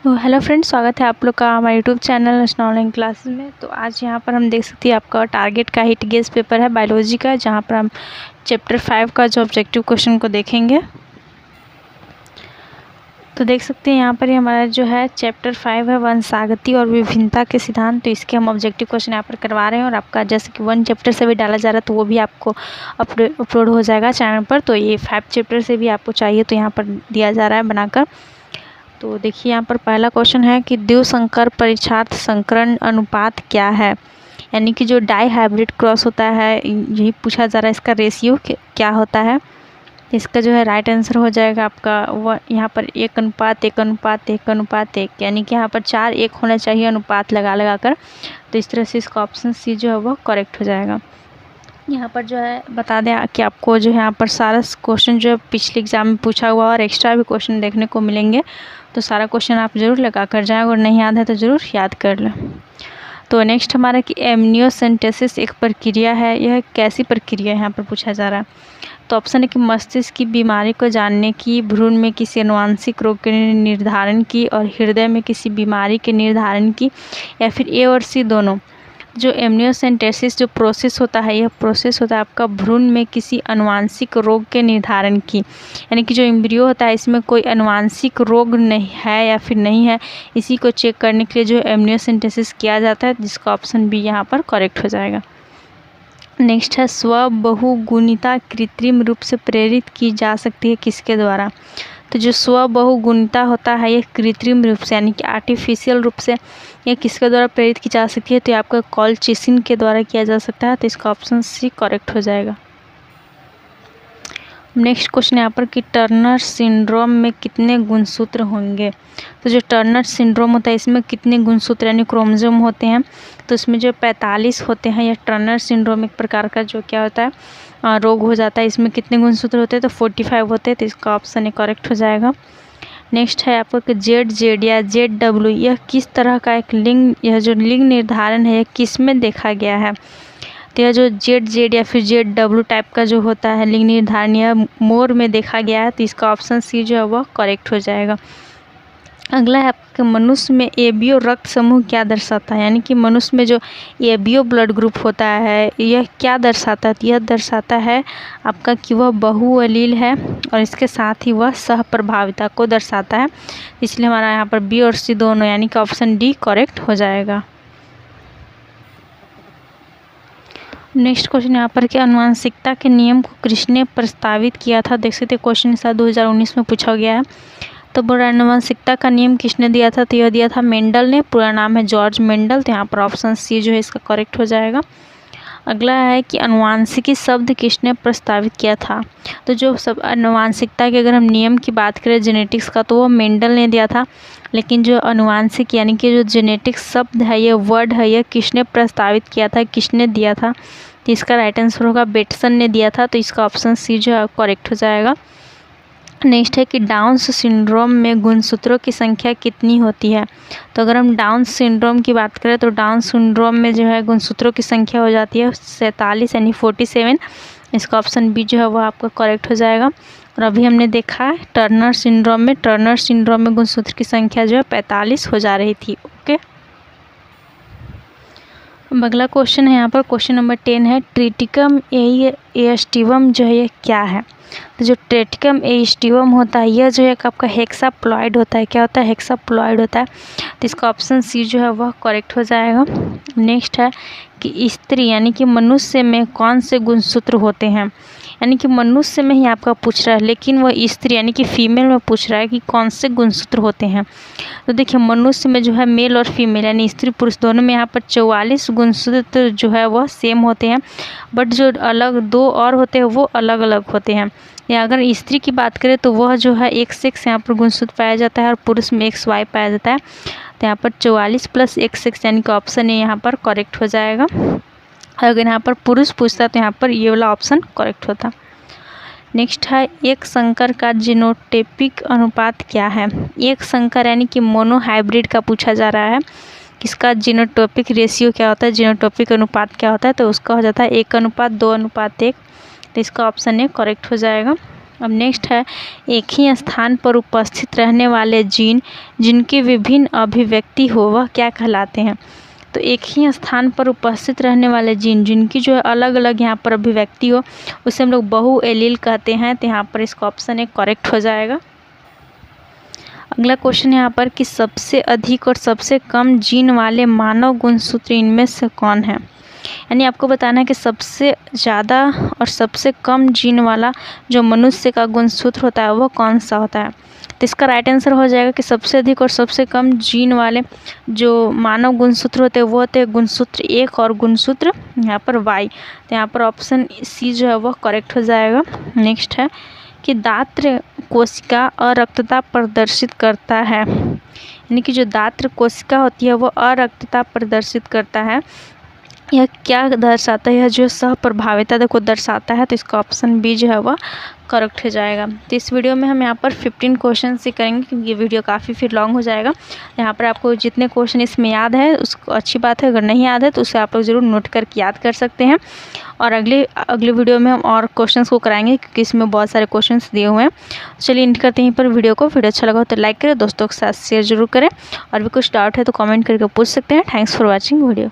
तो hello friends, स्वागत है आप लोग का हमारे YouTube channel national online classes में। तो आज यहाँ पर हम देख सकते हैं आपका टारगेट का हिट गेस पेपर है बायोलॉजी का, जहाँ पर हम चैप्टर 5 का जो ऑब्जेक्टिव क्वेश्चन को देखेंगे। तो देख सकते हैं यहाँ पर ही हमारा जो है चैप्टर 5 है वंशागति और विभिन्नता के सिद्धांत। तो इसके हम ऑब्जेक्टिव क्वेश्चन यहाँ पर करवा रहे हैं, और आपका जैसे कि 1 चैप्टर से भी डाला जा रहा है तो वो भी आपको अपलोड हो जाएगा चैनल पर। तो ये 5 चैप्टर से भी आपको चाहिए तो यहाँ पर दिया जा रहा है बनाकर। तो देखिए यहाँ पर पहला क्वेश्चन है कि द्विसंकर परीक्षार्थ संकरण अनुपात क्या है, यानी कि जो डाई हाइब्रिड क्रॉस होता है यही पूछा जा रहा है, इसका रेशियो क्या होता है। इसका जो है राइट आंसर हो जाएगा आपका यहाँ पर 1:1:1:1, यानी कि यहाँ पर 4:1 होना चाहिए अनुपात लगा कर। तो इस तरह से इसका ऑप्शन सी जो है वो करेक्ट हो जाएगा। यहाँ पर जो है बता दें कि आपको जो है यहाँ पर सारा क्वेश्चन जो है पिछले एग्जाम में पूछा हुआ और एक्स्ट्रा भी क्वेश्चन देखने को मिलेंगे। तो सारा क्वेश्चन आप ज़रूर लगा कर जाएं, और नहीं याद है तो ज़रूर याद कर लें। तो नेक्स्ट हमारा कि एमनियोसेंटेसिस एक प्रक्रिया है, यह कैसी प्रक्रिया है यहाँ पर पूछा जा रहा है। तो ऑप्शन है कि मस्तिष्क की बीमारी को जानने की, भ्रूण में किसी अनुवांशिक रोग के निर्धारण की, और हृदय में किसी बीमारी के निर्धारण की, या फिर ए और सी दोनों। जो एमनियोसेंटेसिस जो प्रोसेस होता है, यह प्रोसेस होता है आपका भ्रूण में किसी अनुवांशिक रोग के निर्धारण की, यानी कि जो एम्ब्रियो होता है इसमें कोई अनुवांशिक रोग नहीं है या फिर नहीं है, इसी को चेक करने के लिए जो एमनियोसेंटेसिस किया जाता है, जिसका ऑप्शन बी यहाँ पर करेक्ट हो जाएगा। नेक्स्ट है स्वबहुगुणिता कृत्रिम रूप से प्रेरित की जा सकती है किसके द्वारा। तो जो स्वबहुगुणिता होता है यह कृत्रिम रूप से, यानी कि आर्टिफिशियल रूप से यह किसके द्वारा प्रेरित की जा सकती है। तो ये आपका कॉलचिसिन के द्वारा किया जा सकता है। तो इसका ऑप्शन सी करेक्ट हो जाएगा। नेक्स्ट क्वेश्चन यहाँ पर कि टर्नर सिंड्रोम में कितने गुणसूत्र होंगे। तो जो टर्नर सिंड्रोम होता है इसमें कितने गुणसूत्र यानी क्रोमोसोम होते हैं। तो इसमें जो 45 होते हैं। यह टर्नर सिंड्रोम एक प्रकार का जो क्या होता है रोग हो जाता है। इसमें कितने गुणसूत्र होते हैं तो 45 होते हैं। तो इसका ऑप्शन करेक्ट हो जाएगा। नेक्स्ट है आपको कि ZZ या ZW यह किस तरह का एक लिंग, यह जो लिंग निर्धारण है यह किस में देखा गया है। तो यह जो ZZ या फिर ZW टाइप का जो होता है लिंग निर्धारण यह मोर में देखा गया है। तो इसका ऑप्शन सी जो है वह करेक्ट हो जाएगा। अगला है आपके मनुष्य में एबीओ रक्त समूह क्या दर्शाता है, यानी कि मनुष्य में जो एबीओ ब्लड ग्रुप होता है यह क्या दर्शाता है। यह दर्शाता है आपका कि वह बहुअलील है, और इसके साथ ही वह सहप्रभाविता को दर्शाता है। इसलिए हमारा यहाँ पर बी और सी दोनों, यानी कि ऑप्शन डी करेक्ट हो जाएगा। नेक्स्ट क्वेश्चन यहाँ पर कि आनुवंशिकता के नियम को किसने प्रस्तावित किया था। देख सकते क्वेश्चन 2019 में पूछा गया है। तो आनुवंशिकता का नियम किसने दिया था। तो यह दिया था मेंडल ने, पूरा नाम है जॉर्ज मेंडल। तो यहाँ पर ऑप्शन सी जो है इसका करेक्ट हो जाएगा। अगला है कि आनुवांशिकी शब्द किसने प्रस्तावित किया था। तो जो सब आनुवांशिकता के अगर हम नियम की बात करें जेनेटिक्स का, तो वो मेंडल ने दिया था। लेकिन जो आनुवांशिक यानी कि जो जेनेटिक्स शब्द है, ये वर्ड है, यह किसने प्रस्तावित किया था, किसने दिया था। तो इसका राइट आंसर होगा बेटसन ने दिया था। तो इसका ऑप्शन सी जो है करेक्ट हो जाएगा। नेक्स्ट है कि डाउन सिंड्रोम में गुणसूत्रों की संख्या कितनी होती है। तो अगर हम डाउन सिंड्रोम की बात करें तो डाउन सिंड्रोम में जो है गुणसूत्रों की संख्या हो जाती है 47 यानी 47। इसका ऑप्शन बी जो है वो आपका करेक्ट हो जाएगा। और अभी हमने देखा है टर्नर सिंड्रोम में गुणसूत्र की संख्या जो है 45 हो जा रही थी। ओके, अगला क्वेश्चन है यहाँ पर क्वेश्चन नंबर 10 है ट्रिटिकम एस्टिवम जो है ये क्या है। तो जो ट्रिटिकम एस्टिवम होता है यह जो है आपका हेक्साप्लॉइड होता है। क्या होता है, हेक्साप्लॉइड होता है। तो इसका ऑप्शन सी जो है वह करेक्ट हो जाएगा। नेक्स्ट है कि स्त्री यानी कि मनुष्य में कौन से गुणसूत्र होते हैं, यानी कि मनुष्य में ही आपका पूछ रहा है, लेकिन वह स्त्री यानी कि फीमेल में पूछ रहा है कि कौन से गुणसूत्र होते हैं। तो देखिए मनुष्य में जो है मेल और फीमेल यानी स्त्री पुरुष दोनों में यहाँ पर 44 गुणसूत्र जो है वह सेम होते हैं, बट जो अलग 2 और होते हैं वो अलग अलग होते हैं। या अगर स्त्री की बात करें तो वह जो है XX यहाँ पर गुणसूत्र पाया जाता है, और पुरुष में XY पाया जाता है। तो यहाँ पर 44 + XX यानी कि ऑप्शन ए यहाँ पर करेक्ट हो जाएगा। अगर यहाँ पर पुरुष पूछता तो यहाँ पर ये वाला ऑप्शन करेक्ट होता। नेक्स्ट है एक संकर का जीनोटाइपिक अनुपात क्या है। एक संकर यानी कि मोनोहाइब्रिड का पूछा जा रहा है, इसका जीनोटाइपिक रेशियो क्या होता है, जीनोटाइपिक अनुपात क्या होता है। तो उसका हो जाता है 1:2:1। तो इसका ऑप्शन ए करेक्ट हो जाएगा। अब नेक्स्ट है, एक ही स्थान पर उपस्थित रहने वाले जीन जिनकी विभिन्न अभिव्यक्ति हो वह क्या कहलाते हैं। तो एक ही स्थान पर उपस्थित रहने वाले जीन जिनकी जो है अलग अलग यहाँ पर अभिव्यक्ति हो उसे हम लोग बहु एलील कहते हैं। तो यहाँ पर इसका ऑप्शन एक करेक्ट हो जाएगा। अगला क्वेश्चन यहाँ पर कि सबसे अधिक और सबसे कम जीन वाले मानव गुणसूत्र इनमें से कौन है। यानी आपको बताना है कि सबसे ज़्यादा और सबसे कम जीन वाला जो मनुष्य का गुणसूत्र होता है वो कौन सा होता है। तो इसका राइट आंसर हो जाएगा कि सबसे अधिक और सबसे कम जीन वाले जो मानव गुणसूत्र होते हैं वो होते हैं गुणसूत्र 1 और गुणसूत्र यहाँ पर Y। तो यहाँ पर ऑप्शन सी जो है वह करेक्ट हो जाएगा। नेक्स्ट है कि दात्र कोशिका अरक्तता प्रदर्शित करता है। यानी कि जो दात्र कोशिका होती है वो अरक्तता प्रदर्शित करता है। यह क्या दर्शाता है, यह जो सहप्रभाविता को दर्शाता है। तो इसका ऑप्शन बी जो है वह करेक्ट हो जाएगा। तो इस वीडियो में हम यहाँ पर 15 क्वेश्चन ही करेंगे क्योंकि ये वीडियो काफ़ी फिर लॉन्ग हो जाएगा। यहाँ पर आपको जितने क्वेश्चन इसमें याद है उसको अच्छी बात है, अगर नहीं याद है तो उसे आप लोग ज़रूर नोट करके याद कर सकते हैं। और अगले वीडियो में हम और क्वेश्चंस को कराएंगे क्योंकि इसमें बहुत सारे क्वेश्चंस दिए हुए हैं। चलिए एंड करते हैं पर वीडियो को। वीडियो अच्छा लगा हो तो लाइक करें, दोस्तों के साथ शेयर जरूर करें और भी कुछ डाउट है तो कमेंट करके पूछ सकते हैं। Thanks for watching video.